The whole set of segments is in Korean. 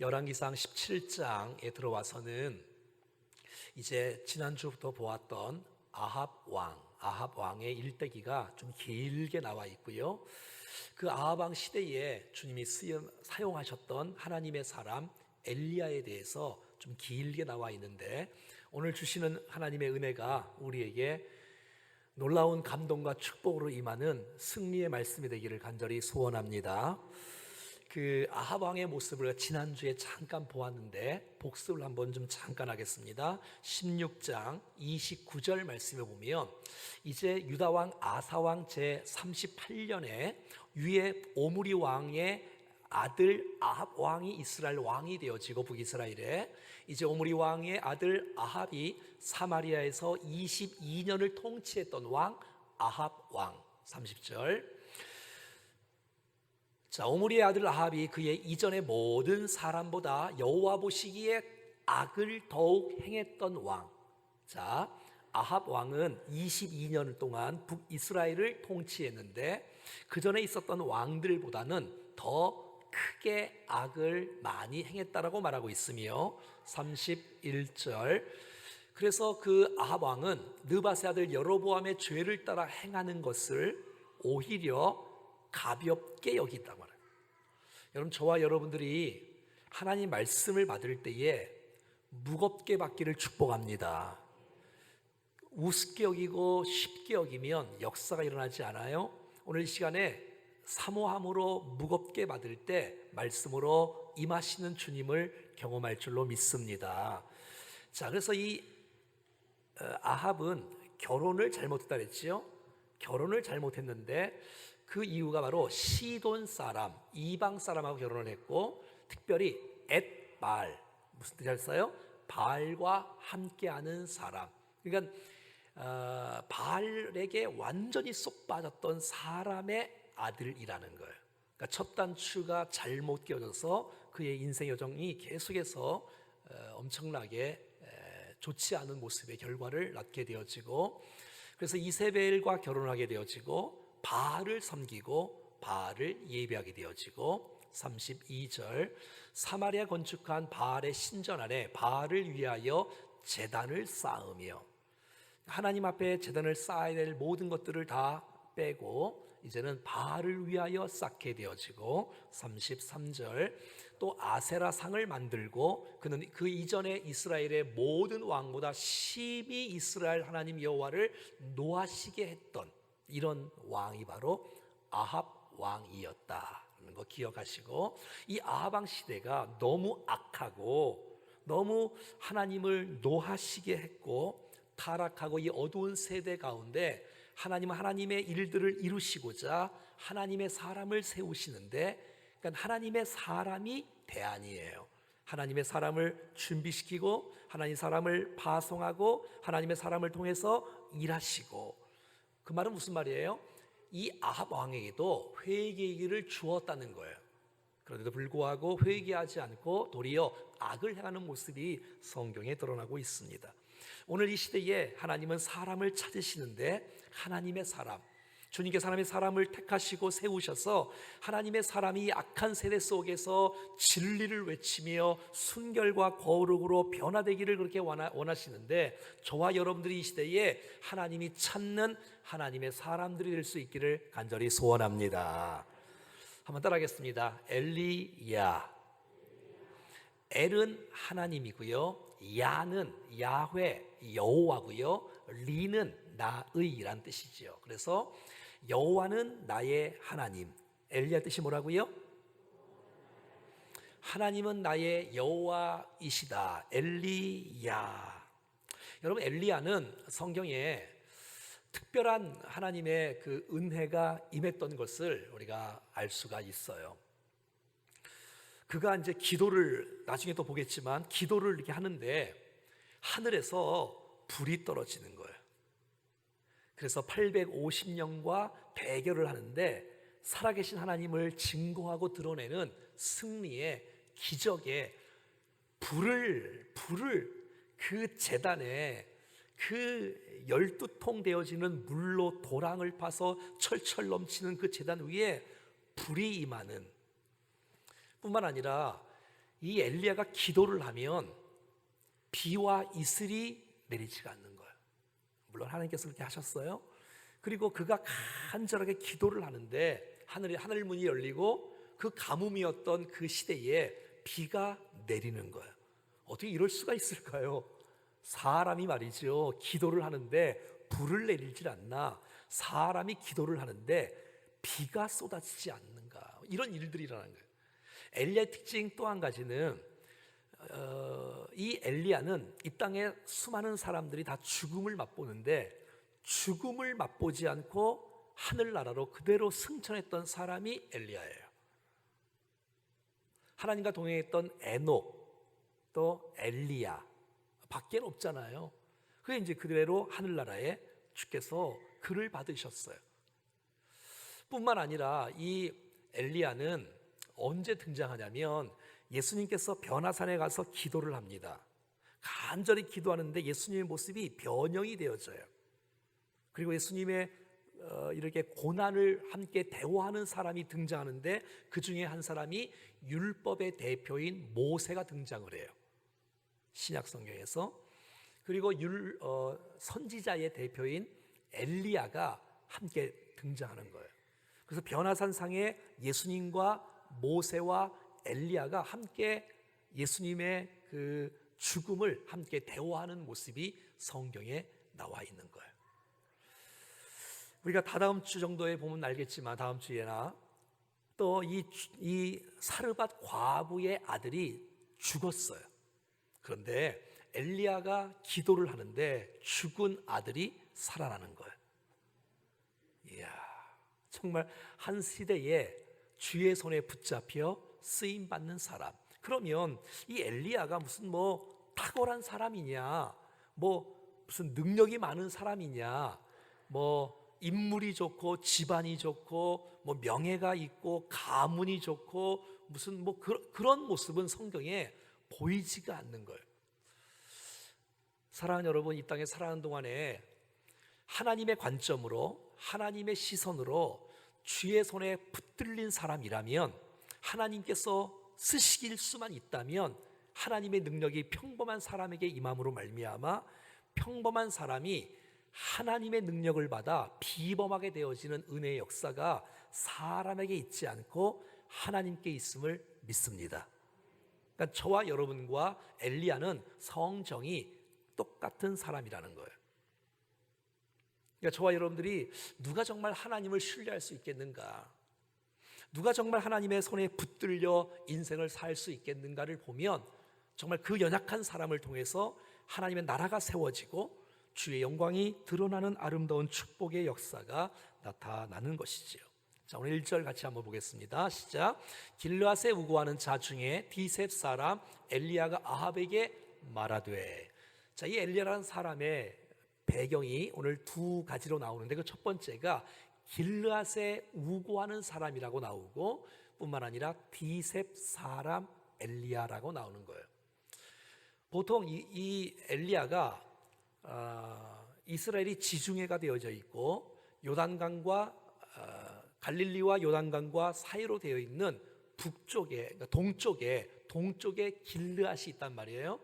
열왕기상 17장에 들어와서는 이제 지난주부터 보았던 아합 왕의 일대기가 좀 길게 나와 있고요. 그 아합 왕 시대에 주님이 사용하셨던 하나님의 사람 엘리야에 대해서 좀 길게 나와 있는데, 오늘 주시는 하나님의 은혜가 우리에게 놀라운 감동과 축복으로 임하는 승리의 말씀이 되기를 간절히 소원합니다. 그 아합 왕의 모습을 지난주에 잠깐 보았는데 복습을 한번 좀 잠깐 하겠습니다. 16장 29절 말씀에 보면, 이제 유다 왕 아사 왕 제 38년에 위에 오므리 왕의 아들 아합 왕이 이스라엘 왕이 되어지고, 북이스라엘에 이제 오므리 왕의 아들 아합이 사마리아에서 22년을 통치했던 왕 아합 왕. 30절. 자, 오므리의 아들 아합이 그의 이전의 모든 사람보다 여호와 보시기에 악을 더욱 행했던 왕. 자, 아합 왕은 22년 동안 북이스라엘을 통치했는데, 그 전에 있었던 왕들보다는 더 크게 악을 많이 행했다라고 말하고 있으며, 31절. 그래서 그 아합 왕은 느밧의 아들 여로보암의 죄를 따라 행하는 것을 오히려 가볍게 여긴다고 말해요. 여러분, 저와 여러분들이 하나님 말씀을 받을 때에 무겁게 받기를 축복합니다. 우습게 여기고 쉽게 여기면 역사가 일어나지 않아요. 오늘 이 시간에 사모함으로 무겁게 받을 때 말씀으로 임하시는 주님을 경험할 줄로 믿습니다. 자, 그래서 이 아합은 결혼을 잘못했다 그랬지요. 결혼을 잘못했는데 그 이유가 바로 시돈 사람, 이방 사람하고 결혼을 했고, 특별히 앳발, 무슨 뜻이었어요? 바알과 함께하는 사람. 그러니까 바알에게 완전히 쏙 빠졌던 사람의 아들이라는 거예요. 그러니까 첫 단추가 잘못 끼워져서 그의 인생 여정이 계속해서 엄청나게 좋지 않은 모습의 결과를 낳게 되어지고, 그래서 이세벨과 결혼하게 되어지고, 바알을 섬기고 바알을 예배하게 되어지고, 32절. 사마리아 건축한 바알의 신전 안에 바알을 위하여 제단을 쌓으며, 하나님 앞에 제단을 쌓아야 될 모든 것들을 다 빼고 이제는 바알을 위하여 쌓게 되어지고, 33절. 또 아세라 상을 만들고, 그는 그 이전에 이스라엘의 모든 왕보다 심히 이스라엘 하나님 여호와를 노하시게 했던 이런 왕이 바로 아합 왕이었다는 거 기억하시고, 이 아합 왕 시대가 너무 악하고 너무 하나님을 노하시게 했고 타락하고 이 어두운 세대 가운데 하나님은 하나님의 일들을 이루시고자 하나님의 사람을 세우시는데, 그러니까 하나님의 사람이 대안이에요. 하나님의 사람을 준비시키고 하나님의 사람을 파송하고 하나님의 사람을 통해서 일하시고, 그 말은 무슨 말이에요? 이 아합 왕에게도 회개의 길을 주었다는 거예요. 그런데도 불구하고 회개하지 않고 도리어 악을 행하는 모습이 성경에 드러나고 있습니다. 오늘 이 시대에 하나님은 사람을 찾으시는데, 하나님의 사람, 주님께서 하나님의 사람을 택하시고 세우셔서 하나님의 사람이 악한 세대 속에서 진리를 외치며 순결과 거룩으로 변화되기를 그렇게 원하시는데, 저와 여러분들이 이 시대에 하나님이 찾는 하나님의 사람들이 될 수 있기를 간절히 소원합니다. 한번 따라하겠습니다. 엘리야. 엘은 하나님이고요, 야는 야훼 여호와고요, 리는 나의라는 뜻이죠. 그래서 여호와는 나의 하나님. 엘리야 뜻이 뭐라고요? 하나님은 나의 여호와이시다. 엘리야. 여러분, 엘리야는 성경에 특별한 하나님의 그 은혜가 임했던 것을 우리가 알 수가 있어요. 그가 이제 기도를, 나중에 또 보겠지만 기도를 이렇게 하는데 하늘에서 불이 떨어지는 거예요. 그래서 850년과 대결을 하는데 살아계신 하나님을 증거하고 드러내는 승리의 기적의 불을 그 제단에 그 12통 되어지는 물로 도랑을 파서 철철 넘치는 그 제단 위에 불이 임하는, 뿐만 아니라 이 엘리야가 기도를 하면 비와 이슬이 내리지가 않는 거예요. 물론 하나님께서 그렇게 하셨어요. 그리고 그가 간절하게 기도를 하는데 하늘 문이 열리고 그 가뭄이었던 그 시대에 비가 내리는 거예요. 어떻게 이럴 수가 있을까요? 사람이 말이죠, 기도를 하는데 불을 내리질 않나, 사람이 기도를 하는데 비가 쏟아지지 않는가, 이런 일들이 일어나는 거예요. 엘리야의 특징 또 한 가지는 이 엘리야는 이 땅에 수많은 사람들이 다 죽음을 맛보는데 죽음을 맛보지 않고 하늘나라로 그대로 승천했던 사람이 엘리야예요. 하나님과 동행했던 에녹, 또 엘리야 밖에 없잖아요. 그게 이제 그대로 하늘나라에 주께서 그를 받으셨어요. 뿐만 아니라 이 엘리야는 언제 등장하냐면 예수님께서 변화산에 가서 기도를 합니다. 간절히 기도하는데 예수님의 모습이 변형이 되어져요. 그리고 예수님의 이렇게 고난을 함께 대화하는 사람이 등장하는데 그 중에 한 사람이 율법의 대표인 모세가 등장을 해요. 신약 성경에서. 그리고 선지자의 대표인 엘리야가 함께 등장하는 거예요. 그래서 변화산상에 예수님과 모세와 엘리야가 함께 예수님의 그 죽음을 함께 대화하는 모습이 성경에 나와 있는 거예요. 우리가 다다음 주 정도에 보면 알겠지만 다음 주에나 또 이 사르밧 과부의 아들이 죽었어요. 그런데 엘리야가 기도를 하는데 죽은 아들이 살아나는 거예요. 이야, 정말 한 시대에 주의 손에 붙잡혀 쓰임 받는 사람. 그러면 이 엘리야가 무슨 탁월한 사람이냐, 무슨 능력이 많은 사람이냐, 인물이 좋고 집안이 좋고 명예가 있고 가문이 좋고 무슨 그런 모습은 성경에 보이지가 않는 거예요. 사랑하는 여러분, 이 땅에 살아가는 동안에 하나님의 관점으로, 하나님의 시선으로 주의 손에 붙들린 사람이라면, 하나님께서 쓰시길 수만 있다면 하나님의 능력이 평범한 사람에게 임함으로 말미암아 평범한 사람이 하나님의 능력을 받아 비범하게 되어지는 은혜의 역사가 사람에게 있지 않고 하나님께 있음을 믿습니다. 그러니까 저와 여러분과 엘리야는 성정이 똑같은 사람이라는 거예요. 그러니까 저와 여러분들이 누가 정말 하나님을 신뢰할 수 있겠는가, 누가 정말 하나님의 손에 붙들려 인생을 살 수 있겠는가를 보면 정말 그 연약한 사람을 통해서 하나님의 나라가 세워지고 주의 영광이 드러나는 아름다운 축복의 역사가 나타나는 것이지요. 자, 오늘 1절 같이 한번 보겠습니다. 시작. 길르앗에 우고하는 자 중에 디셉 사람 엘리야가 아합에게 말하되. 자, 이 엘리야라는 사람의 배경이 오늘 두 가지로 나오는데 그 첫 번째가 길르앗에 우고하는 사람이라고 나오고 뿐만 아니라 디셉 사람 엘리야라고 나오는 거예요. 보통 이 엘리야가 이스라엘이 지중해가 되어져 있고 요단강과 갈릴리와 요단강과 사이로 되어 있는 북쪽에, 그러니까 동쪽에 길르앗이 있단 말이에요.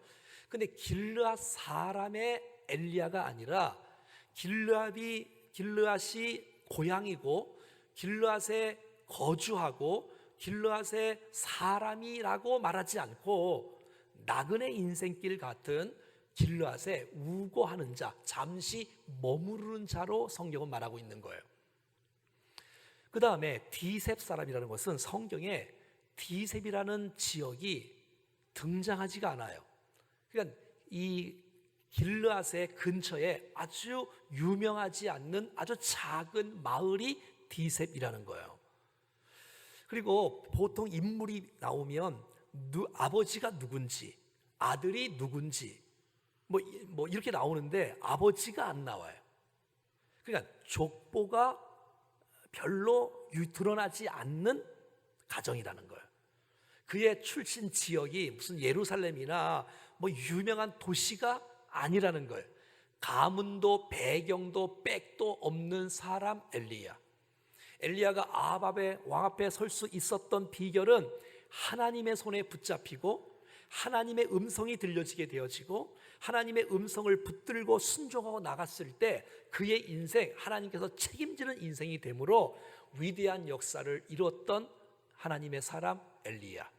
근데 길르앗 사람의 엘리야가 아니라 길르앗이 고향이고 길르앗에 거주하고 길르앗의 사람이라고 말하지 않고 나그네 인생길 같은 길르앗에 우고하는 자, 잠시 머무르는 자로 성경은 말하고 있는 거예요. 그 다음에 디셉 사람이라는 것은 성경에 디셉이라는 지역이 등장하지가 않아요. 그러니까 이 길르앗의 근처에 아주 유명하지 않는 아주 작은 마을이 디셉이라는 거예요. 그리고 보통 인물이 나오면 아버지가 누군지, 아들이 누군지 이렇게 나오는데 아버지가 안 나와요. 그러니까 족보가 별로 드러나지 않는 가정이라는 거예요. 그의 출신 지역이 무슨 예루살렘이나 유명한 도시가 아니라는 거예요. 가문도 배경도 백도 없는 사람 엘리야. 엘리야가 아합의 왕 앞에 설 수 있었던 비결은 하나님의 손에 붙잡히고 하나님의 음성이 들려지게 되어지고 하나님의 음성을 붙들고 순종하고 나갔을 때 그의 인생, 하나님께서 책임지는 인생이 되므로 위대한 역사를 이루었던 하나님의 사람 엘리야.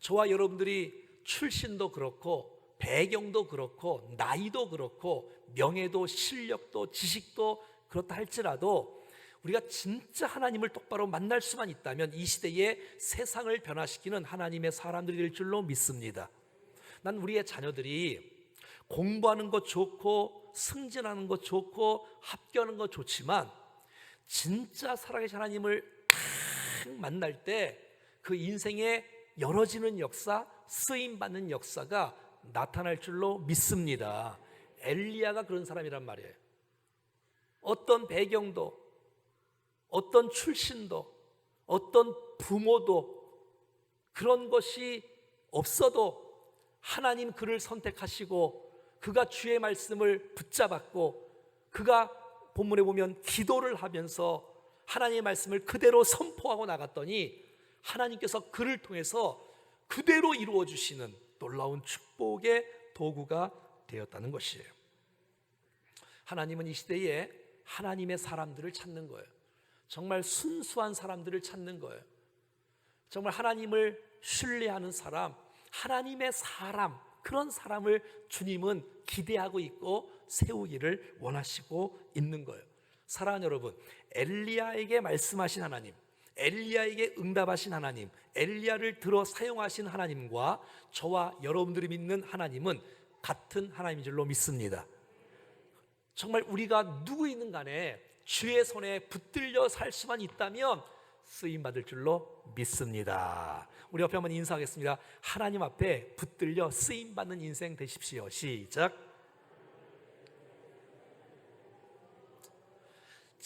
저와 여러분들이 출신도 그렇고 배경도 그렇고 나이도 그렇고 명예도 실력도 지식도 그렇다 할지라도 우리가 진짜 하나님을 똑바로 만날 수만 있다면 이 시대에 세상을 변화시키는 하나님의 사람들이 될 줄로 믿습니다. 난 우리의 자녀들이 공부하는 것 좋고 승진하는 것 좋고 합격하는 것 좋지만 진짜 살아계신 하나님을 딱 만날 때 그 인생에 열어지는 역사, 쓰임받는 역사가 나타날 줄로 믿습니다. 엘리야가 그런 사람이란 말이에요. 어떤 배경도 어떤 출신도 어떤 부모도 그런 것이 없어도 하나님 그를 선택하시고 그가 주의 말씀을 붙잡았고 그가 본문에 보면 기도를 하면서 하나님의 말씀을 그대로 선포하고 나갔더니 하나님께서 그를 통해서 그대로 이루어 주시는 놀라운 축복의 도구가 되었다는 것이에요. 하나님은 이 시대에 하나님의 사람들을 찾는 거예요. 정말 순수한 사람들을 찾는 거예요. 정말 하나님을 신뢰하는 사람, 하나님의 사람, 그런 사람을 주님은 기대하고 있고 세우기를 원하시고 있는 거예요. 사랑하는 여러분, 엘리야에게 말씀하신 하나님, 엘리야에게 응답하신 하나님, 엘리야를 들어 사용하신 하나님과 저와 여러분들이 믿는 하나님은 같은 하나님인 줄로 믿습니다. 정말 우리가 누구이든 간에 주의 손에 붙들려 살 수만 있다면 쓰임받을 줄로 믿습니다. 우리 옆에 한번 인사하겠습니다. 하나님 앞에 붙들려 쓰임받는 인생 되십시오. 시작.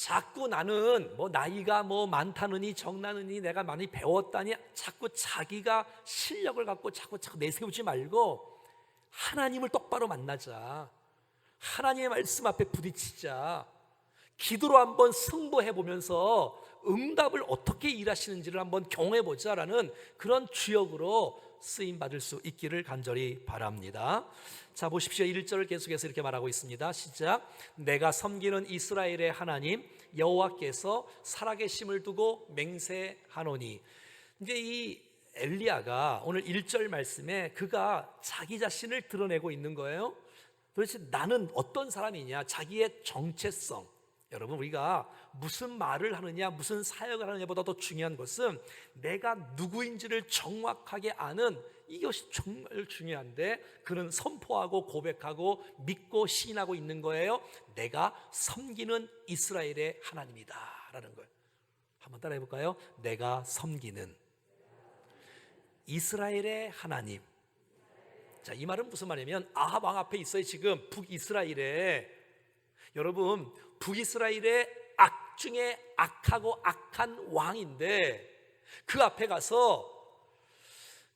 자꾸 나는 나이가 많다느니 적나느니 내가 많이 배웠다니 자꾸 자기가 실력을 갖고 자꾸 내세우지 말고 하나님을 똑바로 만나자. 하나님의 말씀 앞에 부딪히자. 기도로 한번 승부해 보면서 응답을 어떻게 일하시는지를 한번 경험해 보자라는 그런 주역으로 쓰임 받을 수 있기를 간절히 바랍니다. 자, 보십시오. 1절을 계속해서 이렇게 말하고 있습니다. 시작. 내가 섬기는 이스라엘의 하나님 여호와께서 살아계심을 두고 맹세하노니. 이제 이 엘리야가 오늘 1절 말씀에 그가 자기 자신을 드러내고 있는 거예요. 도대체 나는 어떤 사람이냐, 자기의 정체성. 여러분, 우리가 무슨 말을 하느냐, 무슨 사역을 하느냐보다 더 중요한 것은 내가 누구인지를 정확하게 아는 이것이 정말 중요한데 그는 선포하고 고백하고 믿고 시인하고 있는 거예요. 내가 섬기는 이스라엘의 하나님이다 라는 거예요. 한번 따라해 볼까요? 내가 섬기는 이스라엘의 하나님. 자, 이 말은 무슨 말이냐면 아합 왕 앞에 있어요. 지금 북이스라엘에. 여러분, 북이스라엘의 악 중에 악하고 악한 왕인데 그 앞에 가서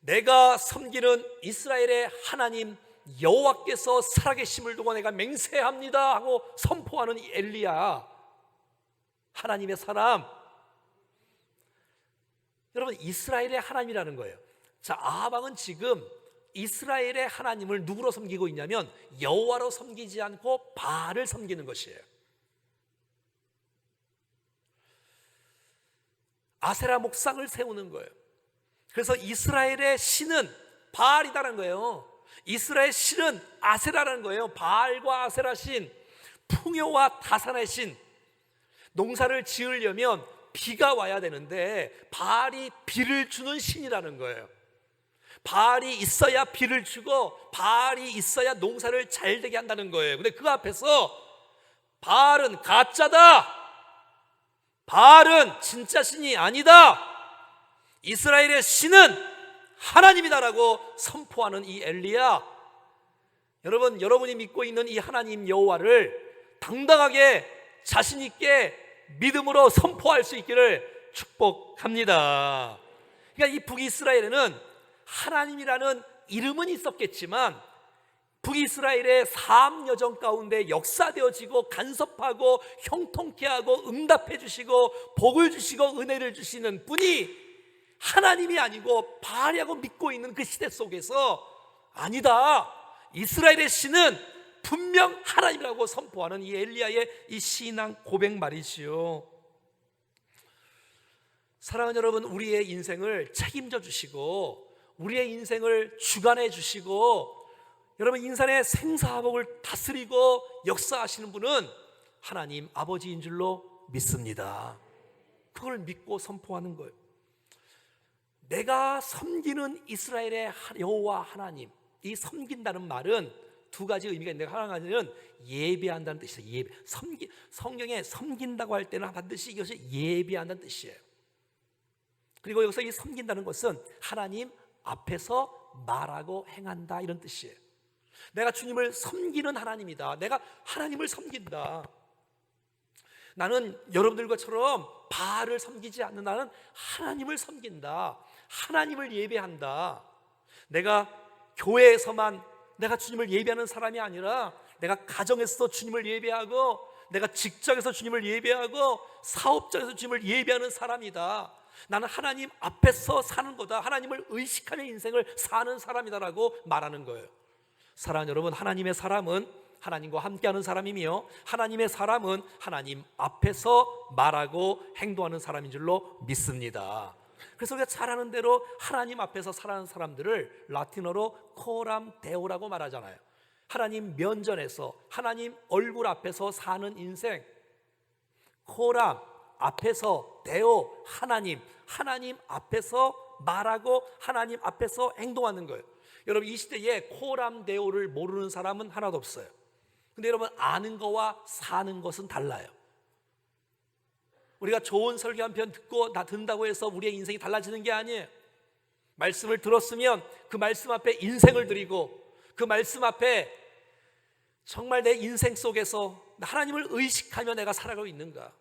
내가 섬기는 이스라엘의 하나님 여호와께서 살아계심을 두고 내가 맹세합니다 하고 선포하는 이 엘리야, 하나님의 사람. 여러분, 이스라엘의 하나님이라는 거예요. 자, 아합 왕은 지금 이스라엘의 하나님을 누구로 섬기고 있냐면 여호와로 섬기지 않고 바알을 섬기는 것이에요. 아세라 목상을 세우는 거예요. 그래서 이스라엘의 신은 바알이다라는 거예요. 이스라엘 신은 아세라라는 거예요. 바알과 아세라 신, 풍요와 다산의 신. 농사를 지으려면 비가 와야 되는데 바알이 비를 주는 신이라는 거예요. 바알이 있어야 비를 주고 바알이 있어야 농사를 잘 되게 한다는 거예요. 근데 그 앞에서 바알은 가짜다, 바알은 진짜 신이 아니다, 이스라엘의 신은 하나님이다라고 선포하는 이 엘리야. 여러분, 여러분이 믿고 있는 이 하나님 여호와를 당당하게 자신 있게 믿음으로 선포할 수 있기를 축복합니다. 그러니까 이 북이스라엘에는 하나님이라는 이름은 있었겠지만 북이스라엘의 삶 여정 가운데 역사되어지고 간섭하고 형통케 하고 응답해 주시고 복을 주시고 은혜를 주시는 분이 하나님이 아니고 바알이라고 믿고 있는 그 시대 속에서 아니다, 이스라엘의 신은 분명 하나님이라고 선포하는 이 엘리야의 이 신앙 고백 말이지요. 사랑하는 여러분, 우리의 인생을 책임져 주시고 우리의 인생을 주관해 주시고 여러분 인생의 생사화복을 다스리고 역사하시는 분은 하나님 아버지인 줄로 믿습니다. 그걸 믿고 선포하는 거예요. 내가 섬기는 이스라엘의 여호와 하나님, 이 섬긴다는 말은 두 가지 의미가 있는데, 하나는 예배한다는 뜻이에요. 성경에 섬긴다고 할 때는 반드시 이것이 예배한다는 뜻이에요. 그리고 여기서 이 섬긴다는 것은 하나님 앞에서 말하고 행한다, 이런 뜻이에요. 내가 주님을 섬기는 하나님이다. 내가 하나님을 섬긴다. 나는 여러분들과처럼 바알을 섬기지 않는, 나는 하나님을 섬긴다. 하나님을 예배한다. 내가 교회에서만 내가 주님을 예배하는 사람이 아니라 내가 가정에서 주님을 예배하고 내가 직장에서 주님을 예배하고 사업장에서 주님을 예배하는 사람이다. 나는 하나님 앞에서 사는 거다. 하나님을 의식하며 인생을 사는 사람이다라고 말하는 거예요. 사랑하는 여러분, 하나님의 사람은 하나님과 함께하는 사람이며 하나님의 사람은 하나님 앞에서 말하고 행동하는 사람인 줄로 믿습니다. 그래서 우리가 잘 아는 대로 하나님 앞에서 살아가는 사람들을 라틴어로 코람 데오라고 말하잖아요. 하나님 면전에서 하나님 얼굴 앞에서 사는 인생, 코람 앞에서 데오 하나님, 하나님 앞에서 말하고 하나님 앞에서 행동하는 거예요. 여러분 이 시대에 코람 데오를 모르는 사람은 하나도 없어요. 근데 여러분 아는 거와 사는 것은 달라요. 우리가 좋은 설교 한 편 듣고 듣는다고 해서 우리의 인생이 달라지는 게 아니에요. 말씀을 들었으면 그 말씀 앞에 인생을 드리고 그 말씀 앞에 정말 내 인생 속에서 하나님을 의식하며 내가 살아가고 있는가.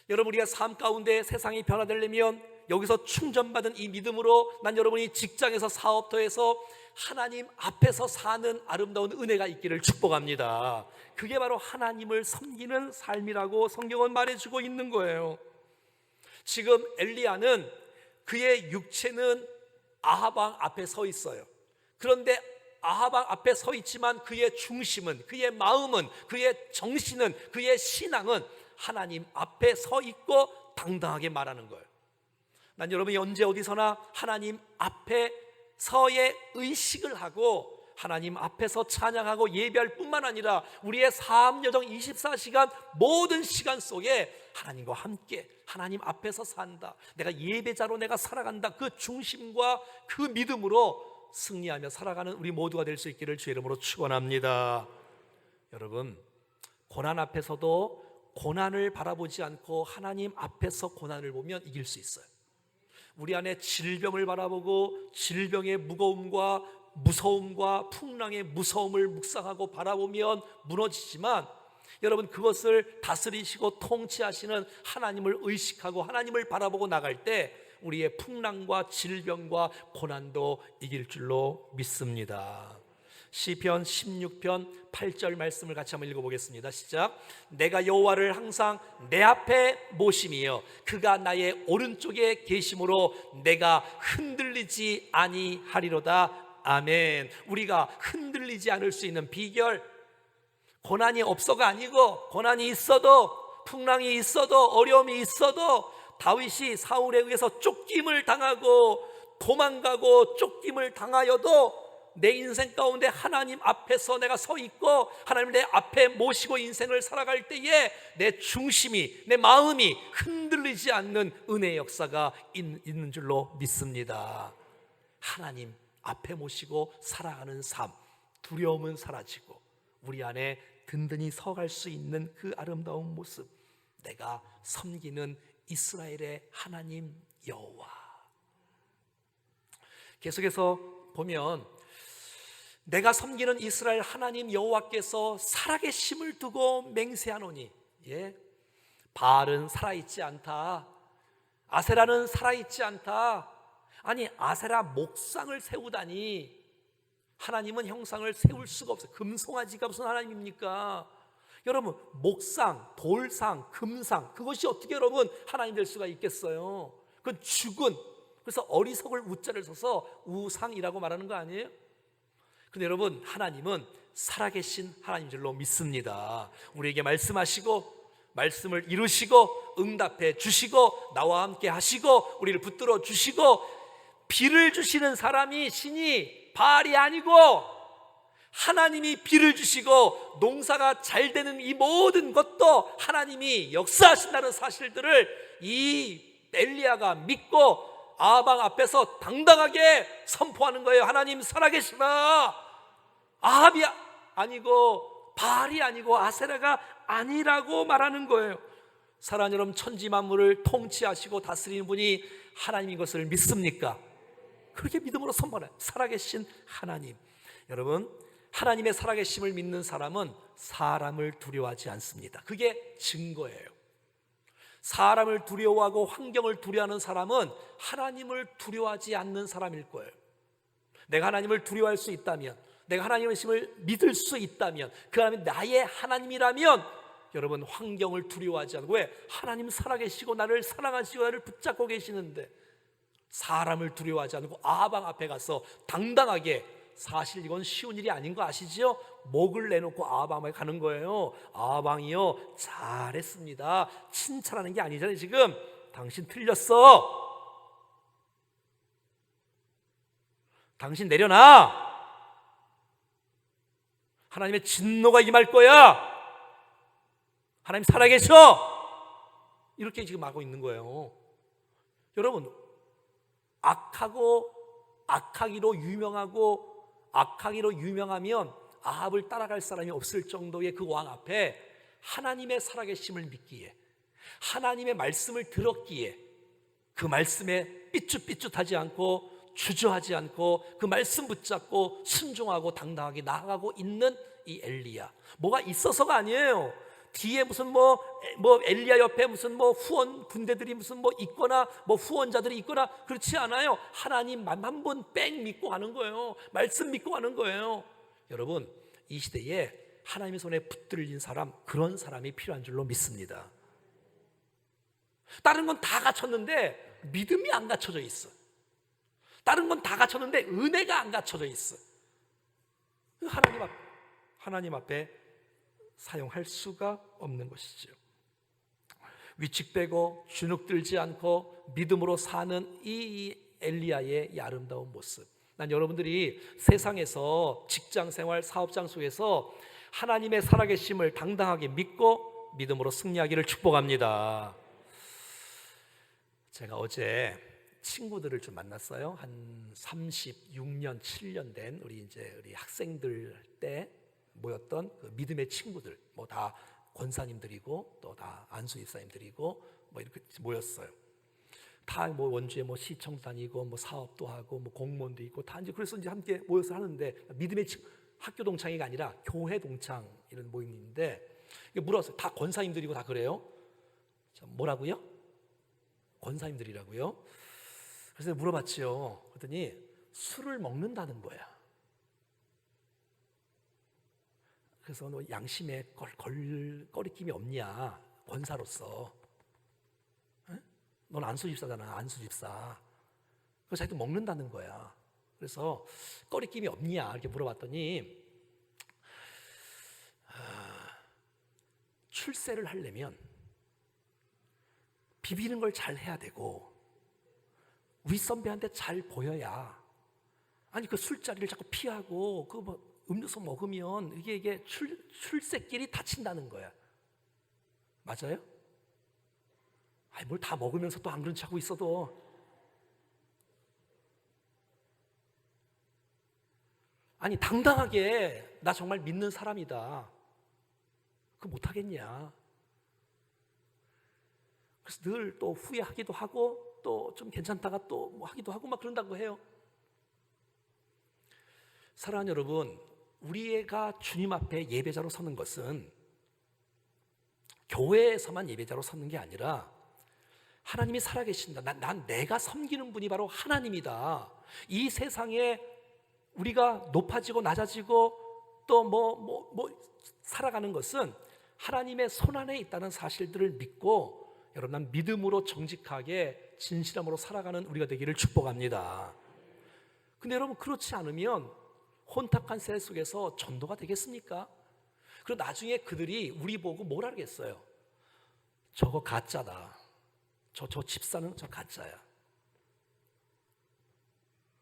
여러분 우리가 삶 가운데 세상이 변화되려면 여기서 충전받은 이 믿음으로 난 여러분이 직장에서 사업터에서 하나님 앞에서 사는 아름다운 은혜가 있기를 축복합니다. 그게 바로 하나님을 섬기는 삶이라고 성경은 말해주고 있는 거예요. 지금 엘리야는 그의 육체는 아하방 앞에 서 있어요. 그런데 아하방 앞에 서 있지만 그의 중심은, 그의 마음은, 그의 정신은, 그의 신앙은 하나님 앞에 서 있고 당당하게 말하는 거예요. 난 여러분이 언제 어디서나 하나님 앞에서의 의식을 하고 하나님 앞에서 찬양하고 예배할 뿐만 아니라 우리의 삶 여정 24시간 모든 시간 속에 하나님과 함께 하나님 앞에서 산다. 내가 예배자로 내가 살아간다. 그 중심과 그 믿음으로 승리하며 살아가는 우리 모두가 될 수 있기를 주의 이름으로 축원합니다. 여러분 고난 앞에서도 고난을 바라보지 않고 하나님 앞에서 고난을 보면 이길 수 있어요. 우리 안에 질병을 바라보고 질병의 무거움과 무서움과 풍랑의 무서움을 묵상하고 바라보면 무너지지만 여러분 그것을 다스리시고 통치하시는 하나님을 의식하고 하나님을 바라보고 나갈 때 우리의 풍랑과 질병과 고난도 이길 줄로 믿습니다. 시편 16편 8절 말씀을 같이 한번 읽어보겠습니다. 시작. 내가 여호와를 항상 내 앞에 모심이여 그가 나의 오른쪽에 계심으로 내가 흔들리지 아니하리로다. 아멘. 우리가 흔들리지 않을 수 있는 비결, 고난이 없어가 아니고 고난이 있어도 풍랑이 있어도 어려움이 있어도 다윗이 사울에 의해서 쫓김을 당하고 도망가고 쫓김을 당하여도 내 인생 가운데 하나님 앞에서 내가 서 있고 하나님 내 앞에 모시고 인생을 살아갈 때에 내 중심이, 내 마음이 흔들리지 않는 은혜의 역사가 있는 줄로 믿습니다. 하나님 앞에 모시고 살아가는 삶, 두려움은 사라지고 우리 안에 든든히 서갈 수 있는 그 아름다운 모습, 내가 섬기는 이스라엘의 하나님 여호와. 계속해서 보면 내가 섬기는 이스라엘 하나님 여호와께서 살아계심을 두고 맹세하노니, 바알은 살아있지 않다, 아세라는 살아있지 않다. 아니 아세라 목상을 세우다니, 하나님은 형상을 세울 수가 없어요. 금송아지가 무슨 하나님입니까? 여러분 목상, 돌상, 금상, 그것이 어떻게 여러분 하나님 될 수가 있겠어요? 그건 죽은, 그래서 어리석을 우자를 써서 우상이라고 말하는 거 아니에요? 근데 여러분, 하나님은 살아계신 하나님인 줄로 믿습니다. 우리에게 말씀하시고 말씀을 이루시고 응답해 주시고 나와 함께 하시고 우리를 붙들어 주시고 비를 주시는 사람이 신이 바알이 아니고 하나님이 비를 주시고 농사가 잘 되는 이 모든 것도 하나님이 역사하신다는 사실들을 이 엘리야가 믿고 아방 앞에서 당당하게 선포하는 거예요. 하나님 살아계시나? 아합이 아니고 바알이 아니고 아세라가 아니라고 말하는 거예요. 사랑하는 여러분, 천지 만물을 통치하시고 다스리는 분이 하나님인 것을 믿습니까? 그렇게 믿음으로 선포해요. 살아계신 하나님. 여러분, 하나님의 살아계심을 믿는 사람은 사람을 두려워하지 않습니다. 그게 증거예요. 사람을 두려워하고 환경을 두려워하는 사람은 하나님을 두려워하지 않는 사람일 거예요. 내가 하나님을 두려워할 수 있다면, 내가 하나님의 힘을 믿을 수 있다면, 그 하나님이 나의 하나님이라면 여러분, 환경을 두려워하지 않고, 왜? 하나님 살아계시고 나를 사랑하시고 나를 붙잡고 계시는데 사람을 두려워하지 않고 아방 앞에 가서 당당하게, 사실 이건 쉬운 일이 아닌 거 아시죠? 목을 내놓고 아방에 가는 거예요. 아방이요, 잘했습니다. 칭찬하는 게 아니잖아요. 지금 당신 틀렸어. 당신 내려놔. 하나님의 진노가 임할 거야. 하나님 살아계셔. 이렇게 지금 하고 있는 거예요. 여러분, 악하기로 유명하면 아합을 따라갈 사람이 없을 정도의 그 왕 앞에 하나님의 살아계심을 믿기에, 하나님의 말씀을 들었기에 그 말씀에 삐뚤삐뚤하지 않고 주저하지 않고 그 말씀 붙잡고 순종하고 당당하게 나아가고 있는 이 엘리야. 뭐가 있어서가 아니에요. 뒤에 무슨 엘리야 옆에 무슨 후원 군대들이 무슨 있거나 후원자들이 있거나 그렇지 않아요. 하나님만 한 분 뺑 믿고 가는 거예요. 말씀 믿고 가는 거예요. 여러분, 이 시대에 하나님의 손에 붙들린 사람, 그런 사람이 필요한 줄로 믿습니다. 다른 건 다 갖췄는데 믿음이 안 갖춰져 있어. 다른 건 다 갖췄는데 은혜가 안 갖춰져 있어. 하나님 앞에 사용할 수가 없는 것이죠. 위축되고 주눅들지 않고 믿음으로 사는 이 엘리야의 이 아름다운 모습, 난 여러분들이 세상에서 직장생활, 사업장 속에서 하나님의 살아계심을 당당하게 믿고 믿음으로 승리하기를 축복합니다. 제가 어제 친구들을 좀 만났어요. 한 36년, 7년 된 우리 학생들 때 모였던 그 믿음의 친구들, 다 권사님들이고 또 다 안수 집사님들이고 이렇게 모였어요. 다 원주에 시청 다니고 사업도 하고 공무원도 있고 다 그래서 함께 모여서 하는데, 믿음의 학교 동창회가 아니라 교회 동창 이런 모임인데, 물어봤어요. 다 권사님들이고 다 그래요? 뭐라고요? 권사님들이라고요? 그래서 물어봤지요. 그랬더니 술을 먹는다는 거야. 그래서 너 양심에 꺼리낌이 없냐, 권사로서. 에? 넌 안수집사잖아, 안수집사. 그래서 자기도 먹는다는 거야. 그래서 꺼리낌이 없냐 이렇게 물어봤더니, 출세를 하려면 비비는 걸 잘 해야 되고 윗선배한테 잘 보여야, 아니 그 술자리를 자꾸 피하고 음료수 먹으면 이게 출세길이 닫힌다는 거야. 맞아요? 아니 뭘 다 먹으면서 또 안 그런 척 하고 있어도, 아니 당당하게 나 정말 믿는 사람이다, 그거 못하겠냐. 그래서 늘 또 후회하기도 하고 또 좀 괜찮다가 또 하기도 하고 그런다고 해요. 사랑하는 여러분, 우리가 주님 앞에 예배자로 서는 것은 교회에서만 예배자로 서는 게 아니라 하나님이 살아계신다, 난 내가 섬기는 분이 바로 하나님이다, 이 세상에 우리가 높아지고 낮아지고 또 살아가는 것은 하나님의 손안에 있다는 사실들을 믿고, 여러분, 난 믿음으로 정직하게 진실함으로 살아가는 우리가 되기를 축복합니다. 근데 여러분, 그렇지 않으면 혼탁한 세대 속에서 전도가 되겠습니까? 그리고 나중에 그들이 우리 보고 뭐라 그러겠어요? 저거 가짜다. 저 집사는 저 가짜야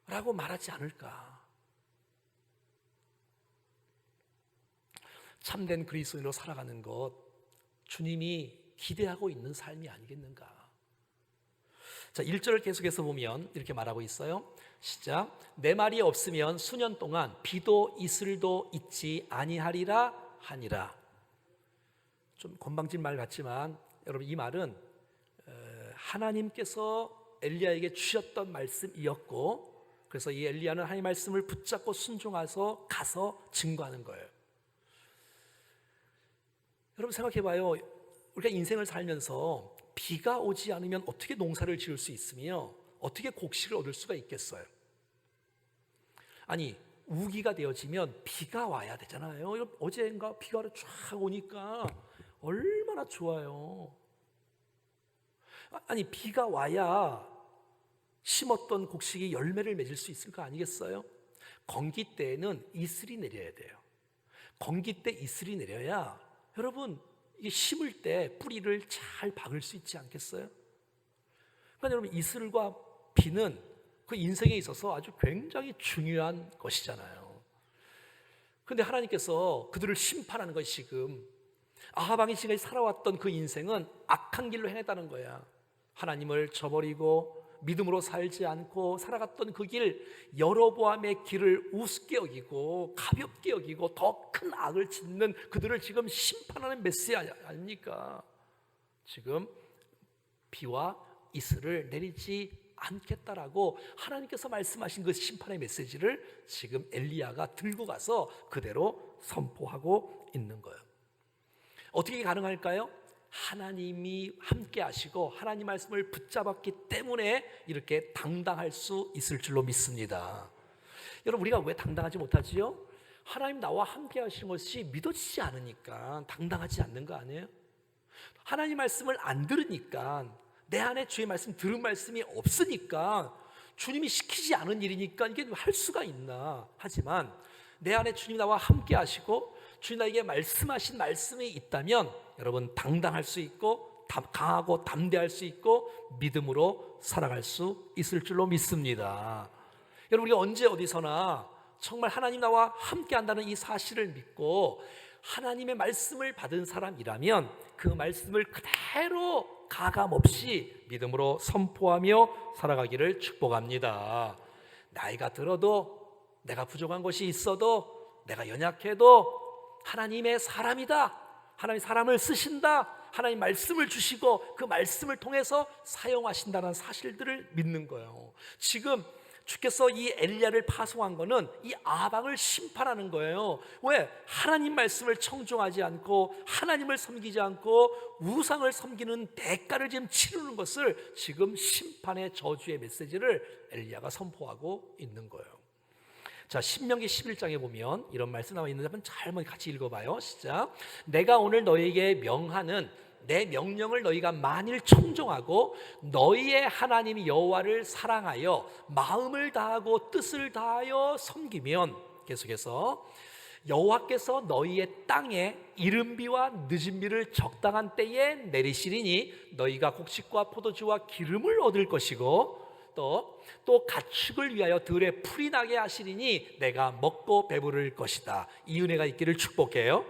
라고 말하지 않을까? 참된 그리스도인으로 살아가는 것, 주님이 기대하고 있는 삶이 아니겠는가? 자, 1절을 계속해서 보면 이렇게 말하고 있어요. 시작. 내 말이 없으면 수년 동안 비도 이슬도 있지 아니하리라 하니라. 좀 건방진 말 같지만 여러분, 이 말은 하나님께서 엘리야에게 주셨던 말씀이었고, 그래서 이 엘리야는 하나님의 말씀을 붙잡고 순종해서 가서 증거하는 거예요. 여러분, 생각해봐요. 우리가 인생을 살면서 비가 오지 않으면 어떻게 농사를 지을 수 있으며 어떻게 곡식을 얻을 수가 있겠어요? 아니, 우기가 되어지면 비가 와야 되잖아요. 어제인가 비가 쫙 오니까 얼마나 좋아요. 아니, 비가 와야 심었던 곡식이 열매를 맺을 수 있을 거 아니겠어요? 건기 때에는 이슬이 내려야 돼요. 건기 때 이슬이 내려야 여러분, 이게 심을 때 뿌리를 잘 박을 수 있지 않겠어요? 그러니까 여러분, 이슬과 비는 그 인생에 있어서 아주 굉장히 중요한 것이잖아요. 그런데 하나님께서 그들을 심판하는 것이 지금 아합 왕이 지금까지 살아왔던 그 인생은 악한 길로 행했다는 거야. 하나님을 저버리고 믿음으로 살지 않고 살아갔던 그 길, 여로보암의 길을 우습게 여기고 가볍게 여기고 더 큰 악을 짓는 그들을 지금 심판하는 메시지 아닙니까? 지금 비와 이슬을 내리지 않겠다라고 하나님께서 말씀하신 그 심판의 메시지를 지금 엘리야가 들고 가서 그대로 선포하고 있는 거예요. 어떻게 가능할까요? 하나님이 함께 하시고 하나님 말씀을 붙잡았기 때문에 이렇게 당당할 수 있을 줄로 믿습니다. 여러분, 우리가 왜 당당하지 못하지요? 하나님 나와 함께 하시는 것이 믿어지지 않으니까 당당하지 않는 거 아니에요? 하나님 말씀을 안 들으니까, 내 안에 주의 말씀 들은 말씀이 없으니까, 주님이 시키지 않은 일이니까 이게 할 수가 있나. 하지만 내 안에 주님 나와 함께 하시고 주님 나에게 말씀하신 말씀이 있다면 여러분, 당당할 수 있고 강하고 담대할 수 있고 믿음으로 살아갈 수 있을 줄로 믿습니다. 여러분, 우리가 언제 어디서나 정말 하나님 나와 함께 한다는 이 사실을 믿고 하나님의 말씀을 받은 사람이라면 그 말씀을 그대로 가감없이 믿음으로 선포하며 살아가기를 축복합니다. 나이가 들어도, 내가 부족한 것이 있어도, 내가 연약해도 하나님의 사람이다, 하나님 사람을 쓰신다, 하나님 말씀을 주시고 그 말씀을 통해서 사용하신다는 사실들을 믿는 거예요. 지금 주께서 이 엘리야를 파송한 거는 이 아방을 심판하는 거예요. 왜? 하나님 말씀을 청종하지 않고 하나님을 섬기지 않고 우상을 섬기는 대가를 지금 치르는 것을 지금 심판의 저주의 메시지를 엘리야가 선포하고 있는 거예요. 자, 신명기 11장에 보면 이런 말씀 나와 있는데 한번 잘 같이 읽어봐요. 시작. 내가 오늘 너희에게 명하는 내 명령을 너희가 만일 청종하고 너희의 하나님 여호와를 사랑하여 마음을 다하고 뜻을 다하여 섬기면, 계속해서 여호와께서 너희의 땅에 이른비와 늦은비를 적당한 때에 내리시리니 너희가 곡식과 포도주와 기름을 얻을 것이고 또 가축을 위하여 들에 풀이 나게 하시리니 내가 먹고 배부를 것이다. 이 은혜가 있기를 축복해요.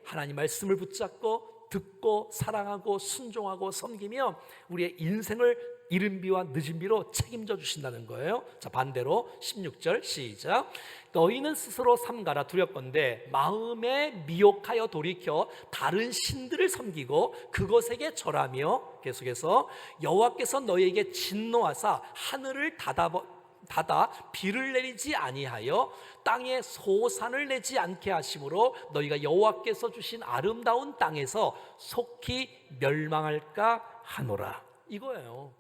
하나님 말씀을 붙잡고 듣고 사랑하고 순종하고 섬기며 우리의 인생을 이른비와 늦은비로 책임져 주신다는 거예요. 자, 반대로 16절 시작. 너희는 스스로 삼가라 두렵건대 마음에 미혹하여 돌이켜 다른 신들을 섬기고 그것에게 절하며, 계속해서 여호와께서 너희에게 진노하사 하늘을 닫아 비를 내리지 아니하여 땅에 소산을 내지 않게 하심으로 너희가 여호와께서 주신 아름다운 땅에서 속히 멸망할까 하노라. 이거예요.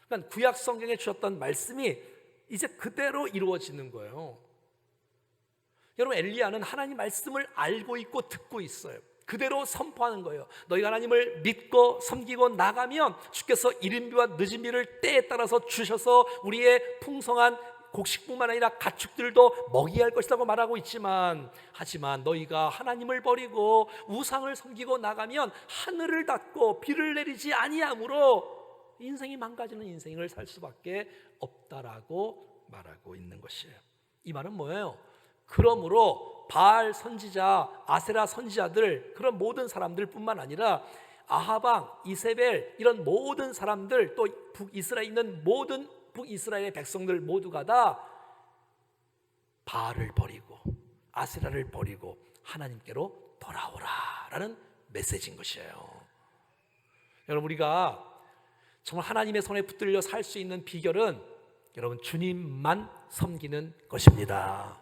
그러니까 구약 성경에 주셨던 말씀이 이제 그대로 이루어지는 거예요. 여러분, 엘리야는 하나님 말씀을 알고 있고 듣고 있어요. 그대로 선포하는 거예요. 너희가 하나님을 믿고 섬기고 나가면 주께서 이른비와 늦은비를 때에 따라서 주셔서 우리의 풍성한 곡식뿐만 아니라 가축들도 먹이게 할 것이라고 말하고 있지만, 하지만 너희가 하나님을 버리고 우상을 섬기고 나가면 하늘을 닫고 비를 내리지 아니하므로 인생이 망가지는 인생을 살 수밖에 없다라고 말하고 있는 것이에요. 이 말은 뭐예요? 그러므로 바알 선지자, 아세라 선지자들, 그런 모든 사람들 뿐만 아니라 아하방, 이세벨, 이런 모든 사람들, 또 북이스라엘에 있는 모든 북이스라엘의 백성들 모두가 다 바알을 버리고 아세라를 버리고 하나님께로 돌아오라라는 메시지인 것이에요. 여러분, 우리가 정말 하나님의 손에 붙들려 살 수 있는 비결은 여러분 주님만 섬기는 것입니다.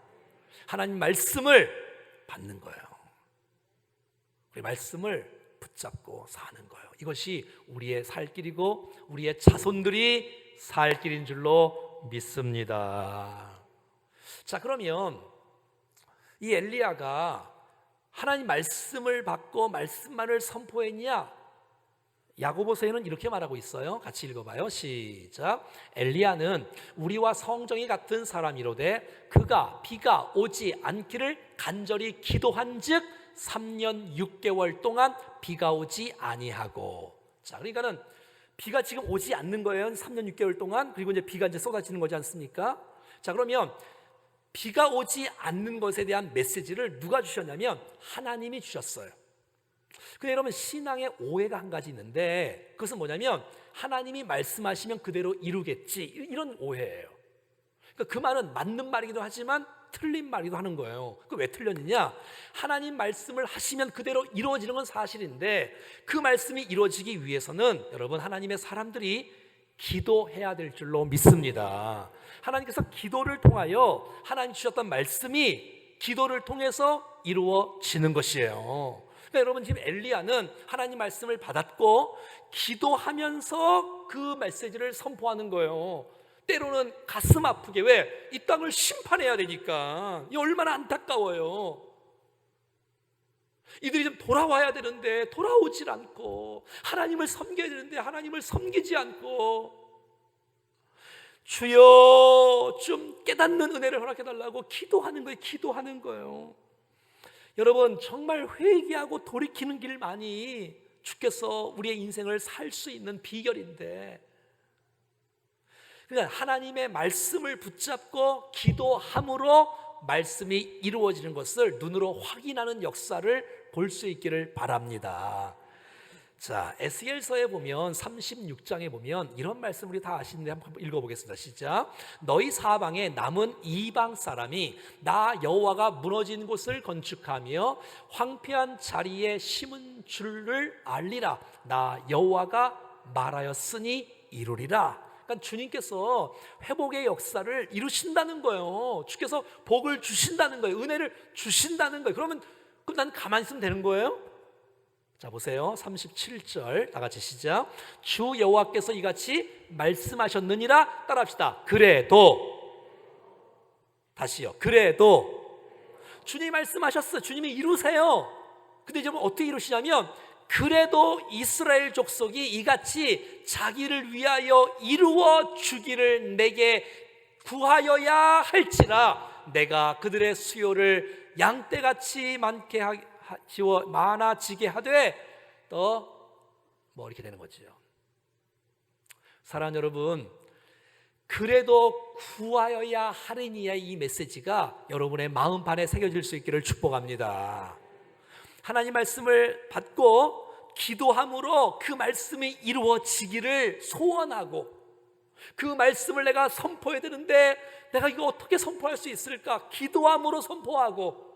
하나님 말씀을 받는 거예요. 우리 말씀을 붙잡고 사는 거예요. 이것이 우리의 살 길이고 우리의 자손들이 살 길인 줄로 믿습니다. 자, 그러면 이 엘리야가 하나님 말씀을 받고 말씀만을 선포했냐? 야고보서에는 이렇게 말하고 있어요. 같이 읽어봐요. 시작. 엘리야는 우리와 성정이 같은 사람이로되 그가 비가 오지 않기를 간절히 기도한즉 3년 6개월 동안 비가 오지 아니하고. 자, 그러니까는 비가 지금 오지 않는 거예요. 3년 6개월 동안. 그리고 이제 비가 이제 쏟아지는 거지 않습니까? 자, 그러면 비가 오지 않는 것에 대한 메시지를 누가 주셨냐면 하나님이 주셨어요. 근데 여러분, 신앙의 오해가 한 가지 있는데 그것은 뭐냐면 하나님이 말씀하시면 그대로 이루겠지, 이런 오해예요. 그러니까 그 말은 맞는 말이기도 하지만 틀린 말이기도 하는 거예요. 그 왜 틀렸느냐? 하나님 말씀을 하시면 그대로 이루어지는 건 사실인데 그 말씀이 이루어지기 위해서는 여러분 하나님의 사람들이 기도해야 될 줄로 믿습니다. 하나님께서 기도를 통하여 하나님 주셨던 말씀이 기도를 통해서 이루어지는 것이에요. 그러니까 여러분, 지금 엘리야는 하나님 말씀을 받았고 기도하면서 그 메시지를 선포하는 거예요. 때로는 가슴 아프게, 왜? 이 땅을 심판해야 되니까. 이 얼마나 안타까워요. 이들이 좀 돌아와야 되는데 돌아오질 않고, 하나님을 섬겨야 되는데 하나님을 섬기지 않고, 주여 좀 깨닫는 은혜를 허락해달라고 기도하는 거예요. 여러분, 정말 회개하고 돌이키는 길만이 주께서 우리의 인생을 살 수 있는 비결인데, 그러니까 하나님의 말씀을 붙잡고 기도함으로 말씀이 이루어지는 것을 눈으로 확인하는 역사를 볼 수 있기를 바랍니다. 자, 에스겔서에 보면 36장에 보면 이런 말씀 우리 다 아시는데 한번 읽어보겠습니다. 시작. 너희 사방에 남은 이방 사람이 나 여호와가 무너진 곳을 건축하며 황폐한 자리에 심은 줄을 알리라. 나 여호와가 말하였으니 이루리라. 그러니까 주님께서 회복의 역사를 이루신다는 거예요. 주께서 복을 주신다는 거예요. 은혜를 주신다는 거예요. 그럼 난 가만히 있으면 되는 거예요? 자, 보세요. 37절 다 같이 시작. 주 여호와께서 이같이 말씀하셨느니라. 따라합시다. 그래도. 다시요. 그래도. 주님이 말씀하셨어요. 주님이 이루세요. 근데 이제 어떻게 이루시냐면 그래도 이스라엘 족속이 이같이 자기를 위하여 이루어 주기를 내게 구하여야 할지라 내가 그들의 수요를 양떼같이 많아지게 하되 또 뭐 이렇게 되는 거죠. 사랑하는 여러분, 그래도 구하여야 하리니의 이 메시지가 여러분의 마음판에 새겨질 수 있기를 축복합니다. 하나님 말씀을 받고 기도함으로 그 말씀이 이루어지기를 소원하고, 그 말씀을 내가 선포해야 되는데 내가 이거 어떻게 선포할 수 있을까? 기도함으로 선포하고,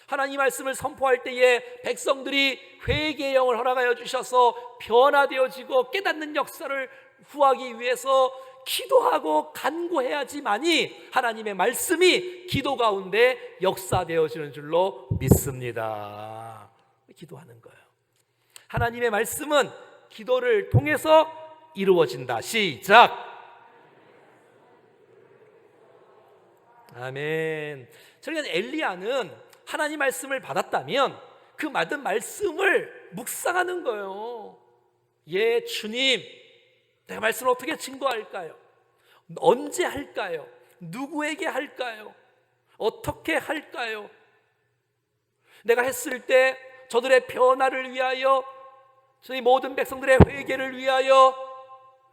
하나님 말씀을 선포할 때에 백성들이 회개의 영을 허락하여 주셔서 변화되어지고 깨닫는 역사를 구하기 위해서 기도하고 간구해야지만이 하나님의 말씀이 기도 가운데 역사되어지는 줄로 믿습니다. 기도하는 거예요. 하나님의 말씀은 기도를 통해서 이루어진다. 시작. 아멘. 그러니까 엘리야는 하나님 말씀을 받았다면 그 받은 말씀을 묵상하는 거예요. 예, 주님, 내가 말씀을 어떻게 증거할까요? 언제 할까요? 누구에게 할까요? 어떻게 할까요? 내가 했을 때 저들의 변화를 위하여, 저희 모든 백성들의 회개를 위하여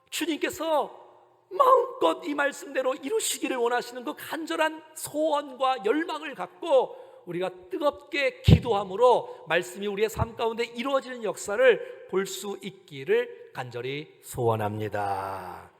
주님께서 마음껏 이 말씀대로 이루시기를 원하시는 그 간절한 소원과 열망을 갖고 우리가 뜨겁게 기도함으로 말씀이 우리의 삶 가운데 이루어지는 역사를 볼 수 있기를 간절히 소원합니다.